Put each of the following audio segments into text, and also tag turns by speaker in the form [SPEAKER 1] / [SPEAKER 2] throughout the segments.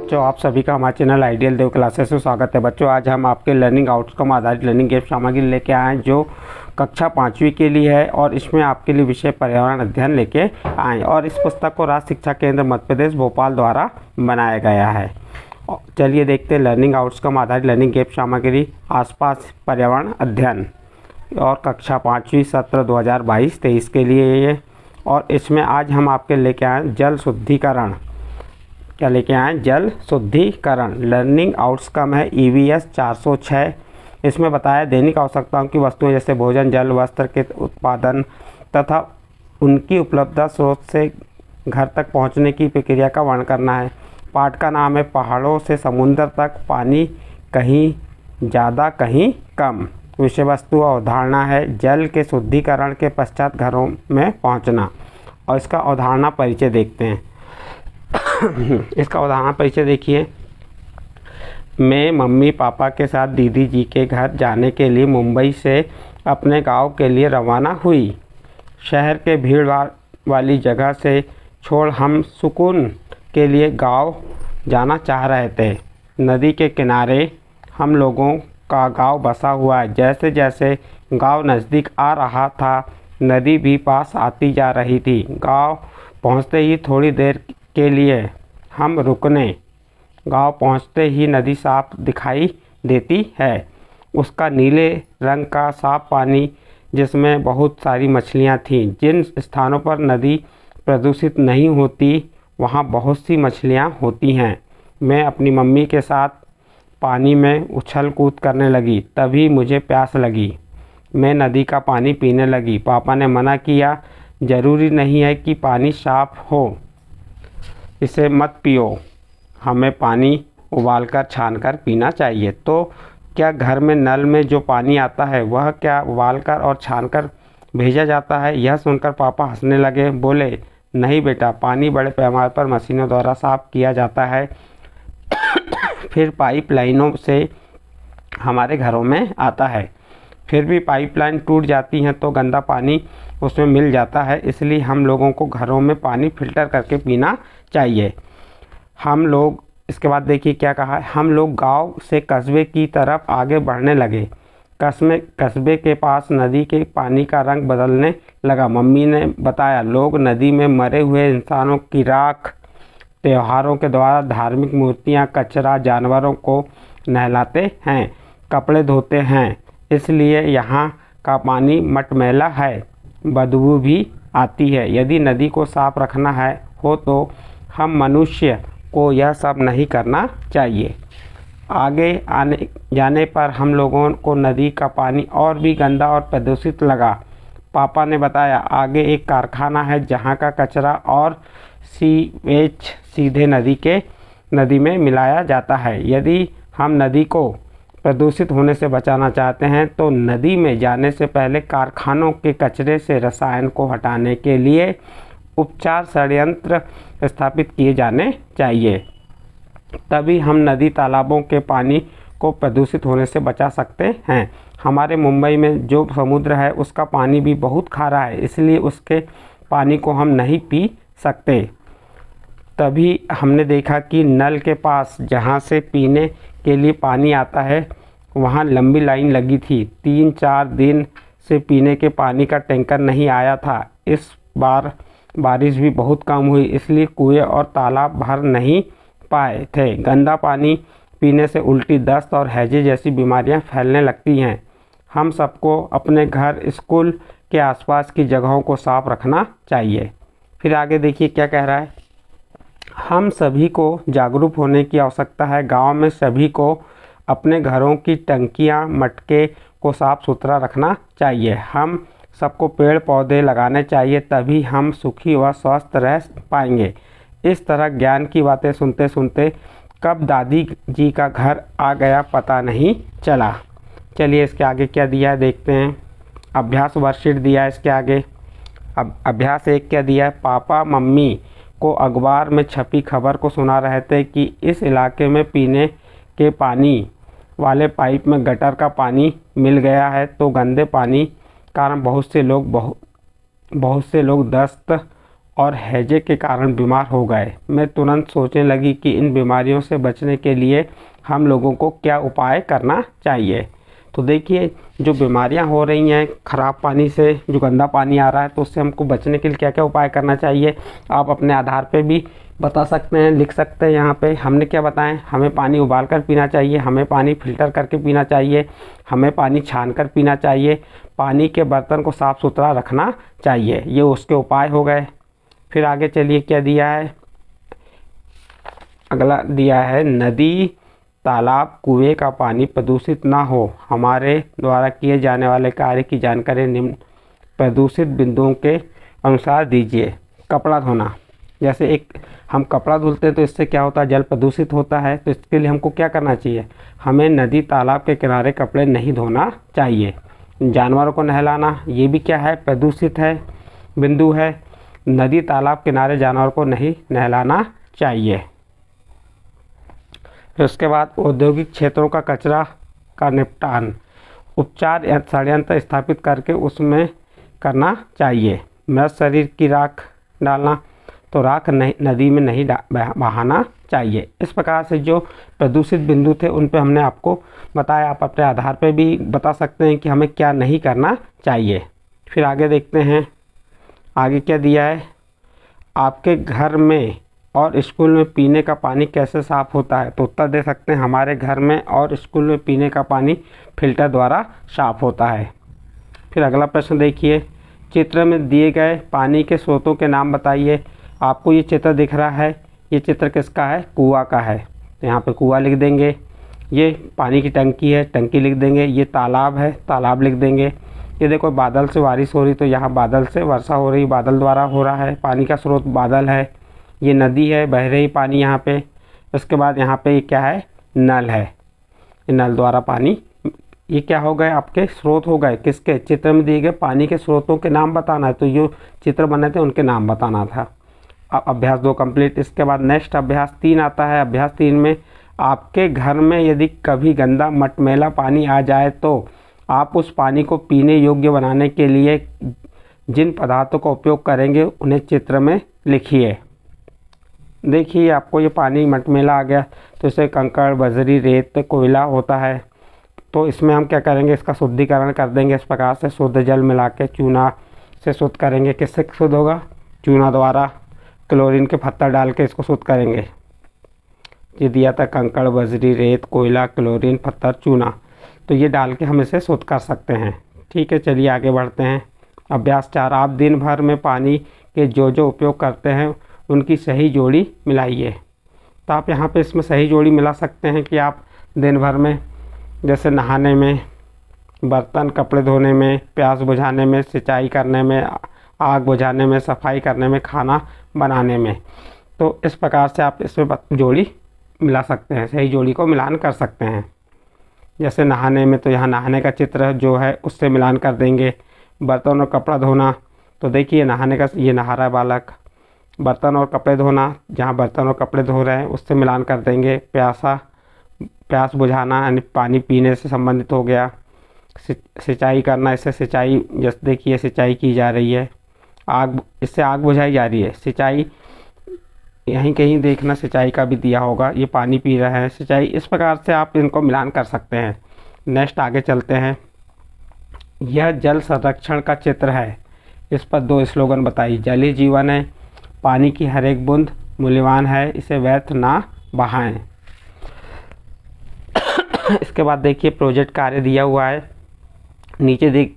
[SPEAKER 1] बच्चों, आप सभी का हमारे चैनल आइडियल देव क्लासेस में स्वागत है। बच्चों, आज हम आपके लर्निंग आउटकम आधारित लर्निंग गेम सामग्री लेके आए हैं जो कक्षा 5वीं के लिए है और इसमें आपके लिए विषय पर्यावरण अध्ययन लेके आए और इस पुस्तक को राज्य शिक्षा केंद्र मध्य प्रदेश भोपाल द्वारा बनाया गया है। चलिए देखते हैं लर्निंग आउटकम आधारित लर्निंग गेम सामग्री आसपास पर्यावरण अध्ययन और कक्षा 5वीं सत्र 2022-23 के लिए ये। और इसमें आज हम आपके लेके आए जल शुद्धिकरण। क्या लेके आए? जल शुद्धिकरण। लर्निंग आउटकम है EVS 406। इसमें बताया दैनिक आवश्यकताओं की वस्तुएं जैसे भोजन, जल, वस्त्र के उत्पादन तथा उनकी उपलब्धता स्रोत से घर तक पहुंचने की प्रक्रिया का वर्णन करना है। पाठ का नाम है पहाड़ों से समुद्र तक पानी, कहीं ज़्यादा कहीं कम। विषय वस्तु अवधारणा है जल के शुद्धिकरण के पश्चात घरों में पहुंचना। और इसका अवधारणा परिचय देखते हैं। इसका उदाहरण परिचय देखिए। मैं मम्मी पापा के साथ दीदी जी के घर जाने के लिए मुंबई से अपने गांव के लिए रवाना हुई। शहर के भीड़ वाली जगह से छोड़ हम सुकून के लिए गांव जाना चाह रहे थे। नदी के किनारे हम लोगों का गांव बसा हुआ है। जैसे जैसे गांव नज़दीक आ रहा था, नदी भी पास आती जा रही थी। गांव पहुंचते ही थोड़ी देर के लिए हम रुकने। गांव पहुंचते ही नदी साफ दिखाई देती है। उसका नीले रंग का साफ पानी जिसमें बहुत सारी मछलियां थीं। जिन स्थानों पर नदी प्रदूषित नहीं होती वहां बहुत सी मछलियां होती हैं। मैं अपनी मम्मी के साथ पानी में उछल कूद करने लगी। तभी मुझे प्यास लगी। मैं नदी का पानी पीने लगी। पापा ने मना किया, ज़रूरी नहीं है कि पानी साफ हो, इसे मत पियो, हमें पानी उबालकर छानकर पीना चाहिए। तो क्या घर में नल में जो पानी आता है वह क्या उबालकर और छानकर भेजा जाता है? यह सुनकर पापा हंसने लगे। बोले, नहीं बेटा, पानी बड़े पैमाने पर मशीनों द्वारा साफ किया जाता है, फिर पाइपलाइनों से हमारे घरों में आता है। फिर भी पाइपलाइन टूट जाती हैं तो गंदा पानी उसमें मिल जाता है। इसलिए हम लोगों को घरों में पानी फिल्टर करके पीना चाहिए। हम लोग इसके बाद देखिए क्या कहा है। हम लोग गांव से कस्बे की तरफ आगे बढ़ने लगे। कस्बे के पास नदी के पानी का रंग बदलने लगा। मम्मी ने बताया, लोग नदी में मरे हुए इंसानों की राख, त्योहारों के द्वारा धार्मिक मूर्तियां, कचरा, जानवरों को नहलाते हैं, कपड़े धोते हैं। इसलिए यहाँ का पानी मटमैला है, बदबू भी आती है। यदि नदी को साफ रखना हो तो हम मनुष्य को यह सब नहीं करना चाहिए। आगे आने जाने पर हम लोगों को नदी का पानी और भी गंदा और प्रदूषित लगा। पापा ने बताया, आगे एक कारखाना है जहाँ का कचरा और सीवेज सीधे नदी में मिलाया जाता है। यदि हम नदी को प्रदूषित होने से बचाना चाहते हैं तो नदी में जाने से पहले कारखानों के कचरे से रसायन को हटाने के लिए उपचार संयंत्र स्थापित किए जाने चाहिए। तभी हम नदी तालाबों के पानी को प्रदूषित होने से बचा सकते हैं। हमारे मुंबई में जो समुद्र है उसका पानी भी बहुत खारा है, इसलिए उसके पानी को हम नहीं पी सकते। तभी हमने देखा कि नल के पास जहाँ से पीने के लिए पानी आता है वहाँ लंबी लाइन लगी थी। 3-4 दिन से पीने के पानी का टैंकर नहीं आया था। इस बार बारिश भी बहुत कम हुई, इसलिए कुएं और तालाब भर नहीं पाए थे। गंदा पानी पीने से उल्टी, दस्त और हैजे जैसी बीमारियां फैलने लगती हैं। हम सबको अपने घर, स्कूल के आसपास की जगहों को साफ रखना चाहिए। फिर आगे देखिए क्या कह रहा है। हम सभी को जागरूक होने की आवश्यकता है। गांव में सभी को अपने घरों की टंकियां, मटके को साफ सुथरा रखना चाहिए। हम सबको पेड़ पौधे लगाने चाहिए, तभी हम सुखी व स्वस्थ रह पाएंगे। इस तरह ज्ञान की बातें सुनते सुनते कब दादी जी का घर आ गया पता नहीं चला। चलिए इसके आगे क्या दिया है देखते हैं। अभ्यास वर्कशीट दिया है इसके आगे। अब अभ्यास 1 क्या दिया है। पापा मम्मी को अखबार में छपी खबर को सुना रहे थे कि इस इलाके में पीने के पानी वाले पाइप में गटर का पानी मिल गया है, तो गंदे पानी कारण बहुत से लोग दस्त और हैजे के कारण बीमार हो गए। मैं तुरंत सोचने लगी कि इन बीमारियों से बचने के लिए हम लोगों को क्या उपाय करना चाहिए। तो देखिए, जो बीमारियां हो रही हैं ख़राब पानी से, जो गंदा पानी आ रहा है, तो उससे हमको बचने के लिए क्या क्या उपाय करना चाहिए, आप अपने आधार पे भी बता सकते हैं, लिख सकते हैं। यहाँ पे हमने क्या बताएं, हमें पानी उबाल कर पीना चाहिए, हमें पानी फ़िल्टर करके पीना चाहिए, हमें पानी छान कर पीना चाहिए, पानी के बर्तन को साफ़ सुथरा रखना चाहिए। ये उसके उपाय हो गए। फिर आगे चलिए, क्या दिया है, अगला दिया है, नदी तालाब कुएं का पानी प्रदूषित ना हो, हमारे द्वारा किए जाने वाले कार्य की जानकारी निम्न प्रदूषित बिंदुओं के अनुसार दीजिए। कपड़ा धोना, जैसे एक हम कपड़ा धुलते हैं तो इससे क्या होता है, जल प्रदूषित होता है। तो इसके लिए हमको क्या करना चाहिए, हमें नदी तालाब के किनारे कपड़े नहीं धोना चाहिए। जानवरों को नहलाना, ये भी क्या है, प्रदूषित है, बिंदु है। नदी तालाब किनारे जानवरों को नहीं नहलाना चाहिए। फिर उसके बाद औद्योगिक क्षेत्रों का कचरा का निपटान, उपचार या षड्यंत्र स्थापित करके उसमें करना चाहिए। मृत शरीर की राख डालना, तो राख नहीं, नदी में नहीं बहाना चाहिए। इस प्रकार से जो प्रदूषित बिंदु थे उन पे हमने आपको बताया। आप अपने आधार पे भी बता सकते हैं कि हमें क्या नहीं करना चाहिए। फिर आगे देखते हैं, आगे क्या दिया है, आपके घर में और स्कूल में पीने का पानी कैसे साफ़ होता है। तो उत्तर दे सकते हैं, हमारे घर में और स्कूल में पीने का पानी फिल्टर द्वारा साफ़ होता है। फिर अगला प्रश्न देखिए, चित्र में दिए गए पानी के स्रोतों के नाम बताइए। आपको ये चित्र दिख रहा है, ये चित्र किसका है, कुआं का है। तो यहाँ पे कुआं लिख देंगे। ये पानी की टंकी है, टंकी लिख देंगे। ये तालाब है, तालाब लिख देंगे। ये देखो, बादल से बारिश हो रही, तो यहाँ बादल से वर्षा हो रही, बादल द्वारा हो रहा है, पानी का स्रोत बादल है। ये नदी है, बह रही पानी यहाँ पे। उसके बाद यहाँ पे ये क्या है, नल है, ये नल द्वारा पानी। ये क्या हो गए, आपके स्रोत हो गए, किसके, चित्र में दिए गए पानी के स्रोतों के नाम बताना है। तो जो चित्र बने थे उनके नाम बताना था। अब अभ्यास 2 कंप्लीट। इसके बाद नेक्स्ट अभ्यास 3 आता है। अभ्यास 3 में, आपके घर में यदि कभी गंदा मटमैला पानी आ जाए तो आप उस पानी को पीने योग्य बनाने के लिए जिन पदार्थों का उपयोग करेंगे उन्हें चित्र में लिखिए। देखिए, आपको ये पानी मटमैला आ गया, तो इसे कंकड़, बजरी, रेत, कोयला होता है। तो इसमें हम क्या करेंगे, इसका शुद्धिकरण कर देंगे। इस प्रकार से शुद्ध जल मिला के चूना से शुद्ध करेंगे। किससे शुद्ध होगा, चूना द्वारा। क्लोरीन के पत्थर डाल के इसको शुद्ध करेंगे। ये दिया था, कंकड़, बजरी, रेत, कोयला, क्लोरीन, पत्थर, चूना। तो ये डाल के हम इसे शुद्ध कर सकते हैं। ठीक है, चलिए आगे बढ़ते हैं। अभ्यास 4, आप दिन भर में पानी के जो उपयोग करते हैं उनकी सही जोड़ी मिलाइए। तो आप यहाँ पे इसमें सही जोड़ी मिला सकते हैं कि आप दिन भर में, जैसे नहाने में, बर्तन कपड़े धोने में, प्यास बुझाने में, सिंचाई करने में, आग बुझाने में, सफाई करने में, खाना बनाने में। तो इस प्रकार से आप इसमें जोड़ी मिला सकते हैं, सही जोड़ी को मिलान कर सकते हैं। जैसे नहाने में, तो यहाँ नहाने का चित्र जो है उससे मिलान कर देंगे। बर्तन और कपड़ा धोना, तो देखिए नहाने का, ये नहा रहा है बालक। बर्तन और कपड़े धोना, जहाँ बर्तन और कपड़े धो रहे हैं उससे मिलान कर देंगे। प्यास बुझाना यानी पानी पीने से संबंधित हो गया। सिंचाई करना, इससे सिंचाई, जैसे देखिए सिंचाई की जा रही है। आग, इससे आग बुझाई जा रही है। सिंचाई, यहीं कहीं देखना सिंचाई का भी दिया होगा, ये पानी पी रहा है, सिंचाई। इस प्रकार से आप इनको मिलान कर सकते हैं। नेक्स्ट आगे चलते हैं। यह जल संरक्षण का चित्र है, इस पर 2 स्लोगन बताइए। जल ही जीवन है, पानी की हर एक बूंद मूल्यवान है, इसे व्यर्थ ना बहाएं। इसके बाद देखिए, प्रोजेक्ट कार्य दिया हुआ है। नीचे देख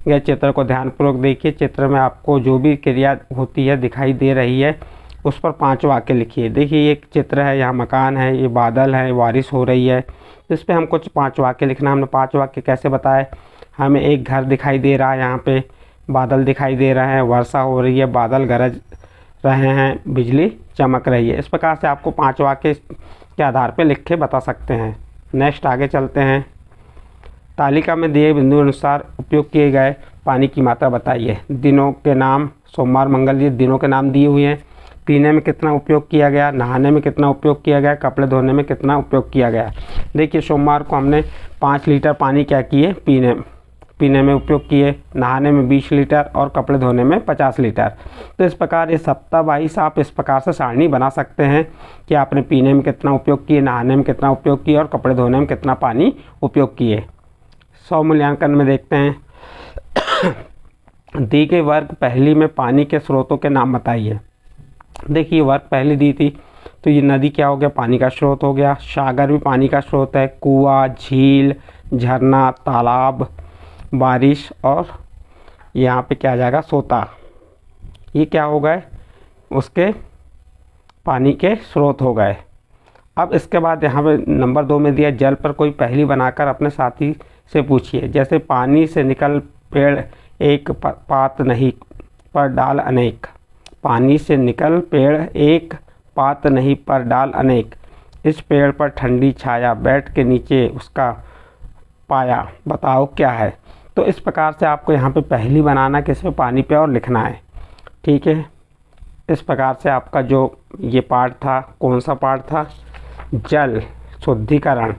[SPEAKER 1] गए चित्र को ध्यानपूर्वक देखिए। चित्र में आपको जो भी क्रिया होती है दिखाई दे रही है, उस पर 5 वाक्य लिखिए। देखिए, ये एक चित्र है, यहाँ मकान है, ये बादल है, बारिश हो रही है। इस पर हमको 5 वाक्य लिखना। हमने 5 वाक्य कैसे बताए, हमें एक घर दिखाई दे रहा है, यहाँ पे बादल दिखाई दे रहे हैं, वर्षा हो रही है, बादल गरज रहे हैं, बिजली चमक रही है। इस प्रकार से आपको 5 वाक्य के आधार पर लिख के बता सकते हैं। नेक्स्ट आगे चलते हैं। तालिका में दिए बिंदु अनुसार उपयोग किए गए पानी की मात्रा बताइए। दिनों के नाम, सोमवार, मंगल, ये दिनों के नाम दिए हुए हैं। पीने में कितना उपयोग किया गया, नहाने में कितना उपयोग किया गया, कपड़े धोने में कितना उपयोग किया गया। देखिए, सोमवार को हमने 5 लीटर पानी क्या किए, पीने में उपयोग किए, नहाने में 20 लीटर और कपड़े धोने में 50 लीटर। तो इस प्रकार ये सप्ताह वाइज आप इस प्रकार से सारणी बना सकते हैं कि आपने पीने में कितना उपयोग किए, नहाने में कितना उपयोग किए और कपड़े धोने में कितना पानी उपयोग किए। 100 मूल्यांकन में देखते हैं। दी गई वर्ग पहली में पानी के स्रोतों के नाम बताइए। देखिए वर्ग पहली दी थी तो ये नदी क्या हो गया, पानी का स्रोत हो गया। सागर भी पानी का स्रोत है, कुआं, झील, झरना, तालाब, बारिश और यहाँ पे क्या आ जाएगा, सोता, ये क्या हो गए, उसके पानी के स्रोत हो गए। अब इसके बाद यहाँ पे नंबर 2 में दिया जल पर कोई पहेली बनाकर अपने साथी से पूछिए। जैसे पानी से निकल पेड़ एक पात नहीं पर डाल अनेक। पानी से निकल पेड़ एक पात नहीं पर डाल अनेक। इस पेड़ पर ठंडी छाया बैठ के नीचे उसका पाया, बताओ क्या है। तो इस प्रकार से आपको यहाँ पे पहेली बनाना, किसमें, पानी पे, और लिखना है। ठीक है, इस प्रकार से आपका जो ये पार्ट था, कौन सा पार्ट था, जल शुद्धिकरण,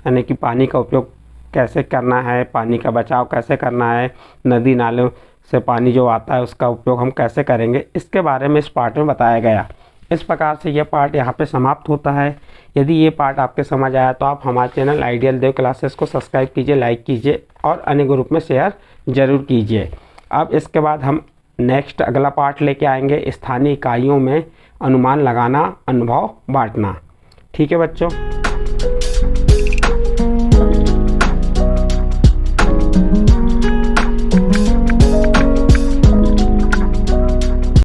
[SPEAKER 1] यानी कि पानी का उपयोग कैसे करना है, पानी का बचाव कैसे करना है, नदी नालों से पानी जो आता है उसका उपयोग हम कैसे करेंगे, इसके बारे में इस पार्ट में बताया गया। इस प्रकार से यह पार्ट यहाँ पे समाप्त होता है। यदि ये पार्ट आपके समझ आया तो आप हमारे चैनल आइडियल देव क्लासेस को सब्सक्राइब कीजिए, लाइक कीजिए और अन्य ग्रुप में शेयर ज़रूर कीजिए। अब इसके बाद हम नेक्स्ट अगला पार्ट लेके आएंगे, स्थानीय इकाइयों में अनुमान लगाना, अनुभव बांटना। ठीक है बच्चों।